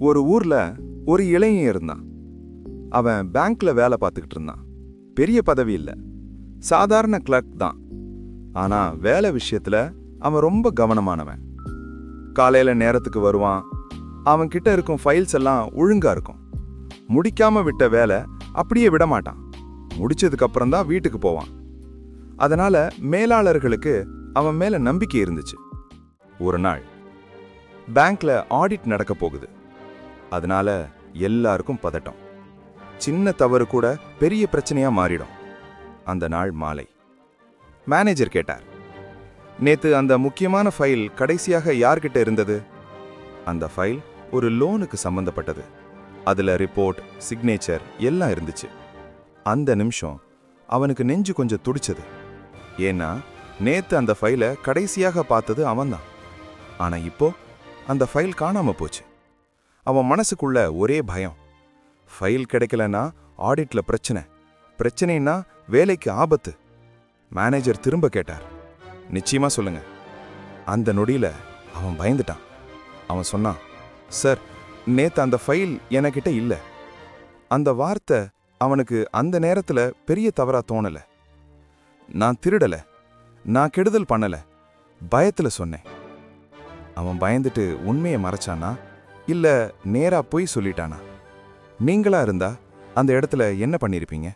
ஒரு ஊர்ல ஒரு இளைஞன் இருந்தான். அவன் பேங்க்ல வேலை பார்த்துக்கிட்டு இருந்தான். பெரிய பதவி இல்ல, சாதாரண கிளர்க் தான். ஆனா வேலை விஷயத்துல அவன் ரொம்ப கவனமானவன். காலையில நேரத்துக்கு வருவான். அவன் கிட்ட இருக்கும் ஃபைல்ஸ் எல்லாம் ஒழுங்கா இருக்கும். முடிக்காம விட்ட வேலை அப்படியே விட மாட்டான். முடிச்சதுக்கு அப்புறம் தான் வீட்டுக்கு போவான். அதனால மேலாளர்களுக்கு அவன் மேல நம்பிக்கை இருந்துச்சு. ஒரு நாள் பேங்க்ல ஆடிட் நடக்க போகுது. அதனால எல்லாருக்கும் பதட்டம். சின்ன தவறு கூட பெரிய பிரச்சனையா மாறிடும். அந்த நாள் மாலை மேனேஜர் கேட்டார், நேத்து அந்த முக்கியமான ஃபைல் கடைசியாக யார்கிட்ட இருந்தது? அந்த ஃபைல் ஒரு லோனுக்கு சம்பந்தப்பட்டது. அதுல ரிப்போர்ட், சிக்னேச்சர் எல்லாம் இருந்துச்சு. அந்த நிமிஷம் அவனுக்கு நெஞ்சு கொஞ்சம் துடிச்சது. ஏன்னா நேத்து அந்த ஃபைலை கடைசியாக பார்த்தது அவன்தான். ஆனா இப்போ அந்த ஃபைல் காணாம போச்சு. அவன் மனசுக்குள்ள ஒரே பயம். ஃபைல் கிடைக்கலன்னா ஆடிட்ல பிரச்சனை, பிரச்சனைனா வேலைக்கு ஆபத்து. மேனேஜர் திரும்ப கேட்டார், நிச்சயமா சொல்லுங்க. அந்த நொடியில அவன் பயந்துட்டான். அவன் சொன்னான், சார், நேத்து அந்த ஃபைல் என்கிட்ட இல்ல. அந்த வார்த்தை அவனுக்கு அந்த நேரத்துல பெரிய தவறா தோணல. நான் திருடல, நான் கெடுதல் பண்ணல, பயத்துல சொன்னேன். அவன் பயந்துட்டு உண்மையை மறைச்சானா இல்ல நேரா போய் சொல்லிட்டானா? நீங்களா இருந்தா அந்த இடத்துல என்ன பண்ணிருப்பீங்க?